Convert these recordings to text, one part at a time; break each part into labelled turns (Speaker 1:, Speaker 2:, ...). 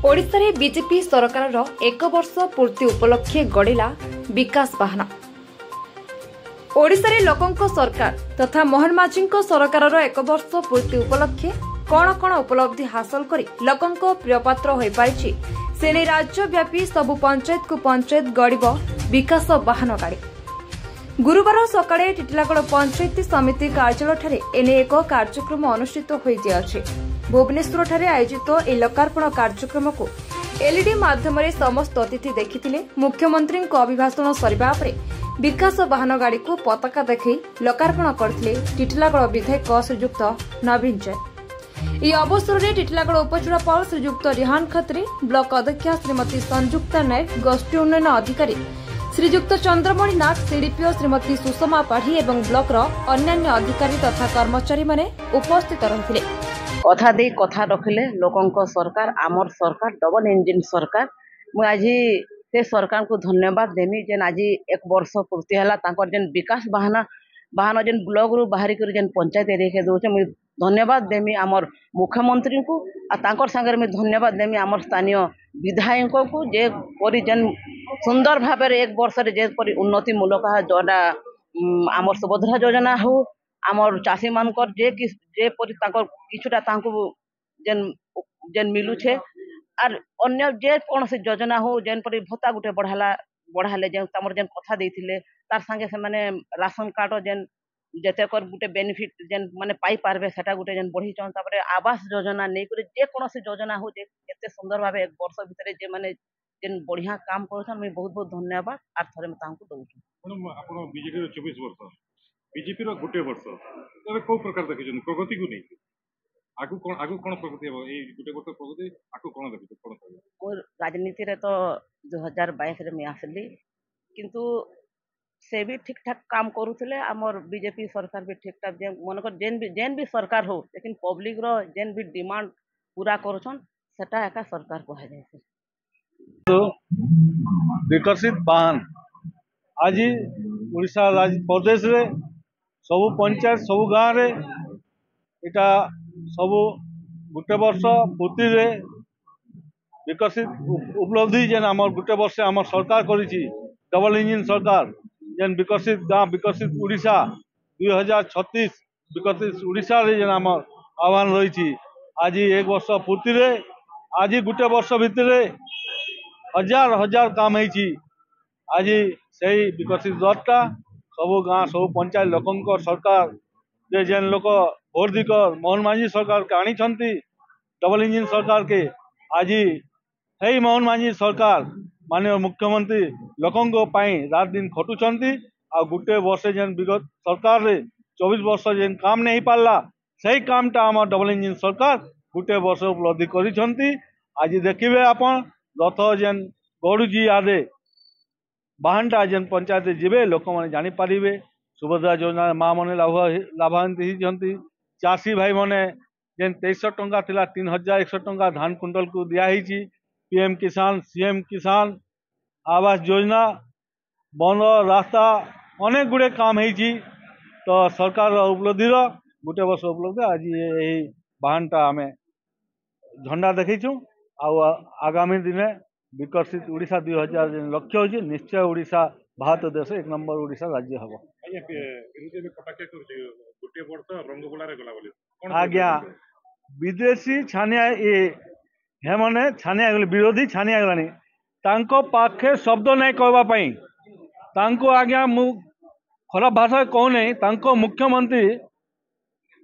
Speaker 1: ओडिशा रे बीजेपी सरकार एक वर्ष पूर्ति उपलक्षे गड़िला विकास बाहन। ओडिशा रे लोकंको सरकार तथा मोहन माझी सरकार एक वर्ष पूर्ति उपलक्षे कौन कौन उपलब्धि हासिल करी लोकंको प्रियपात्र होई पारिछि सेने राज्यव्यापी सबु पंचायत को पंचायत गड़िब विकास बाहन गाड़ी। गुरुवार सकाळे टिटिलागड़ पंचायत समिति कार्यालय एने एक कार्यक्रम अनुष्ठित होइछि। भुवनेश्वर ठारे आयोजित ए लोकार्पण कार्यक्रम को एलईडी माध्यम समस्त अतिथि देखिथिले। मुख्यमंत्री अभिभाषण सरिबा परे विकास वाहन गाड़ी को पताका देखै लोकार्पण करथिले टिटिलागड़ विधायक श्रीयुक्त नवीन जैन। यह अवसर में टिटिलागड़ उपजिलापाल श्रीयुक्त रिहान खत्री, ब्लॉक अध्यक्षा श्रीमती संजुक्ता नायक, गोष्ठी उन्नयन अधिकारी श्रीयुक्त चंद्रमणि नाग, सीडीपीओ श्रीमती सुषमा पाढ़ी एवं ब्लॉक अन्यान्य अधिकारी तथा कर्मचारी माने उपस्थित रहिथिले।
Speaker 2: कथा दे कथा रखिले लोकंक सरकार आमर सरकार डबल इंजिन सरकार। मु आज से सरकार को धन्यवाद देमी जेन आज एक वर्ष पूर्ति है जेन विकास बाहन जेन ब्लॉक रु बाहरी कर जेन पंचायत एरिया के दौचे मुझे धन्यवाद देमी आमर मुख्यमंत्री को आ सांगे मुझे धन्यवाद देमी आमर स्थानीय विधायक को जे परी जेन सुंदर भाव एक वर्ष जेपरी उन्नति मूलक जोड़ा आमर सुभद्रा योजना हो आमर चाषी मानकर जेपरी किछुटा जेन जेन मिलुछे आर अन्य जे कौन से योजना हो जेन परी भत्ता गुटे बढ़ाले जेन तमर जेन कथा देथिले तार संगे से माने राशन कार्ड जेन जेते कर गुटे बेनिफिट जेन माने पाई पारबे सेटा गुटे जेन बढ़ी चन तापरे आवास योजना नै करे जे कौन से योजना हो जे एते सुंदर भाबे एक वर्ष भितरे जे माने जेन बढ़िया काम करछन मैं बहुत बहुत धन्यवाद आर थरे में तांको दउछु।
Speaker 3: आपण बीजेपी रो 24 वर्ष बीजेपी रो गुटे वर्ष तबे को प्रकार देखिजन प्रगति को नै आगु कोन प्रगति हो ए गुटे वर्ष प्रगति आगु कोन देखिजन कोन
Speaker 2: और राजनीति रे तो 2022 रे मैं आसली किंतु से भी ठीक ठाक काम करूथिले हमर बीजेपी सरकार भी ठीक ठाक मनकर जेन भी सरकार हो लेकिन पब्लिक रो जेन भी डिमांड पूरा करछन सेटा एका सरकार को है जैसे
Speaker 4: तो विकसित बाहन आज उड़ीसा राज्य प्रदेश रे सबु पंचायत सबु गाँव रे इटा सबु गुटे वर्ष पूर्ति रे विकसित उपलब्धि जेन आम गुटे वर्ष आम सरकार करिछि डबल इंजिन सरकार जेन विकसित गाँव विकसित उड़ीसा 2036 विकसित उड़ीसा रे जेन आम आह्वान रही आज एक वर्ष पूर्ति रे आज गुटे वर्ष भितर हजार हजार काम है आज से विकसित दरटा सबु गाँ सबु पंचायत लोक सरकार जे जेन लोक भोट दिकर मोहन माझी सरकार के आनी डबल इंजिन सरकार के आज है मोहन माझी सरकार माननीय मुख्यमंत्री लोकों रात दिन खटुंट आ गुटे वर्ष जेन विगत सरकार रे 24 वर्ष जेन काम नहीं पारला सही कामटा आम डबल इंजिन सरकार गुटे वर्ष उपलब्धि करिसेंती। आज देखिए आपण रथ जेन गड़ुची आदे बाहनटा जेन पंचायत जीवे लोक मैंने जानीपारे सुभद्रा योजना माँ मैंने लाभान्वित होती चाषी भाई मैंने जेन 2300 टंका थिला 3100 टंका धान कुंटल को दिखाई पीएम किसान सीएम किसान आवास योजना बन रास्ता अनेक गुड़े काम है तो सरकार उपलब्धि गोटे वर्ष उपलब्धि आज यही बाहनटा आम झंडा देखीचु आगामी दिन विकसित उड़ीसा 2000 लक्ष्य हो निश्चय उड़ीसा भारत देश एक नंबर उड़ीसा राज्य हम आज्ञा विदेशी छानिया ये हे मैंने छानिया विरोधी छानिया गलानी तांको पाखे शब्द नहीं कहवाई तांको आज्ञा मु खराब भाषा कहूनी तांको मुख्यमंत्री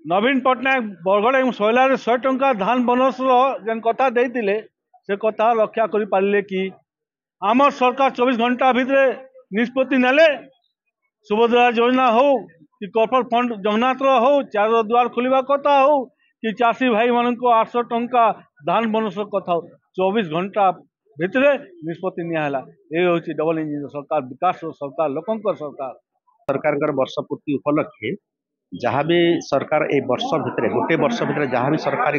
Speaker 4: नवीन पट्टनायक बरगड़ एवं शैलार 100 टंका धान बोनस जेन कथा देते से कथा रक्षा कर पारे कि आम सरकार 24 घंटा भितर निष्पत्ति नेले सुभद्रा योजना हो कि कॉर्पोरेट फंड जगन्नाथ हो चार द्वार खोलवा कथा हो कि चाषी भाई मान को 800 टंका धान बोनस कथा हो 24 घंटा भितर निष्पत्ति नियाला ये हूँ डबल इंजिन सरकार विकास सरकार लोकंकर
Speaker 5: सरकार वर्ष पूर्ति उपलक्षे जहाँ भी सरकार ए वर्ष भितर गोटे वर्ष भितर जहाँ भी सरकार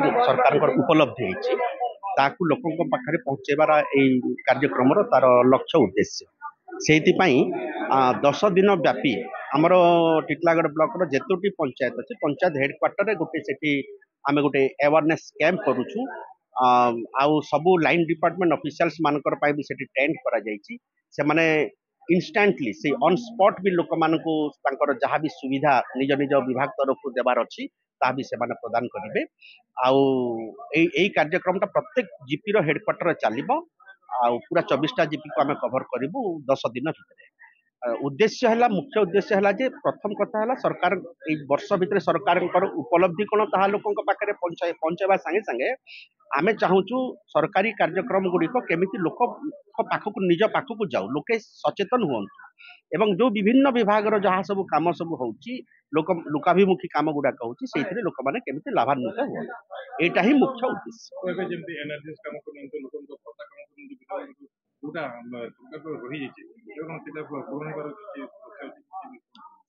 Speaker 5: उपलब्धि ताकू लोकों पाखे पहुँचेबार यही कार्यक्रम तार लक्ष्य उद्देश्य से 10 दिन व्यापी आमर टिटिलागड़ ब्लॉक जेतोटी पंचायत अच्छे पंचायत हेडक्वार्टर गोटे से आम गोटे अवेयरनेस कैंप करुचु आउ सबू लाइन डिपार्टमेंट ऑफिशियल्स मानकर पाई भी सेठी टेंट करा जायछि से माने इंस्टेंटली से ऑन स्पॉट भी लोक मानकू तांकर जहाँ भी सुविधा निज निज विभाग तरफ देवार अच्छी ता भी से माने प्रदान करिवे आउ एई कार्यक्रम प्रत्येक जीपी रो हेडक्वार्टर चलिबो आ पूरा 24टा जीपी को आम कभर करूँ 10 दिन भितर उद्देश्य है मुख्य उद्देश्य है जे प्रथम कथा है सरकार वर्ष भितर सरकार उपलब्धि कौन ता लोकों पाखे पहुंचाइबा संगे संगे आमे चाहूँ सरकारी कार्यक्रम गुड़िक केमिति लोक पाखक निज पाखक जाऊ लोके सचेतन हूँ एवं जो विभिन्न विभाग जहाँ सब कम सब होची लोकाभिमुखी कम गुड़ाक होती लोक मैंने केमिति लाभान्वित हुए यहाँ ही मुख्य उद्देश्य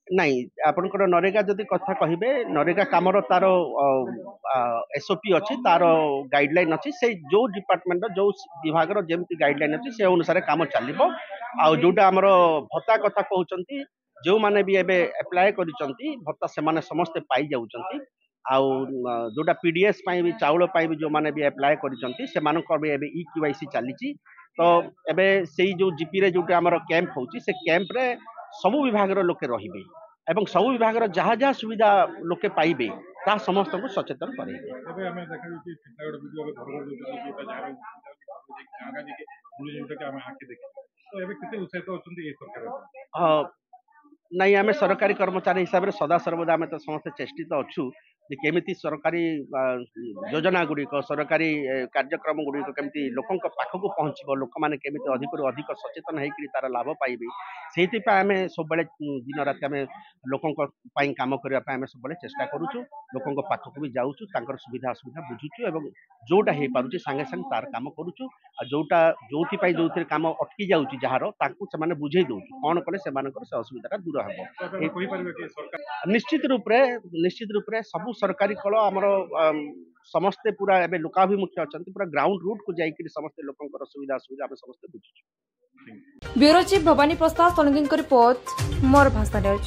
Speaker 5: नहीं आपनकर नरेगा जदि कथा कहिबे नरेगा कामर तार एसओपी अच्छी तार गाइडलाइन अच्छी से जो डिपार्टमेंट जो विभाग जेमती गाइडलाइन अच्छी से अनुसार काम चलिबो आ जोटा हमर भत्ता कथा कहउचंती जो माने भी एबे अप्लाई करिसंती भत्ता से माने समस्त पाई जाउचंती आउ जोटा पीडीएस पाई भी चाउल पाई भी जो माने भी अप्लाई करिसंती से मानकर भी एबे ईकेवाईसी चलीची तो एबे सेही जो जीपी रे जोटा हमर कैंप होची से कैंप रे सबु विभाग रो लोके रहिबे एवं सबु विभाग रो जहाँ जहाँ सुविधा लोके पाइबे ता समस्त को सचेतन करेंगे
Speaker 3: तबे हमें देखा कि चित्तगढ़ वीडियो के घर जो जोटा जहाँ जहाँ जी बुली जोटा के हमें आके देखि तो एबे किते उत्साहित होचंदी ए सरकार
Speaker 5: नहीं आम सरकारी कर्मचारी हिसाब से सदा सर्वदा आम तो समस्त चेष्टित अच्छु केमिति सरकारी योजना गुड़िक सरकारी कार्यक्रम गुड़िक केमिति लोकों पाखक पहुँचब लोक मैंने केमिति अधिक अधिक सचेतन होकर तार लाभ पाइबे से आम सब दिन रात आम लोकों काम करने आम सब चेष्टा करुचु लोकों पाखक भी जाऊँ सुविधा असुविधा बुझुचु एवं जोटा हो पारे सांगे सांगे तार काम करुचु जोटा जो काम अटकी जाऊँगी जार से बुझे दौर कौन कले से असुविधा दूर हम निश्चित रूप से सबू सरकारी कल आमर समस्ते पूरा एबे लोकाभिमुखी अच्छा पूरा ग्राउंड रूट को जाकर समस्त लोक सुविधा असुविधा आम समस्त बुझुचु।
Speaker 1: ब्यूरो चीफ भवानी प्रसाद षडंगी रिपोर्ट मोर भाषा न्यूज।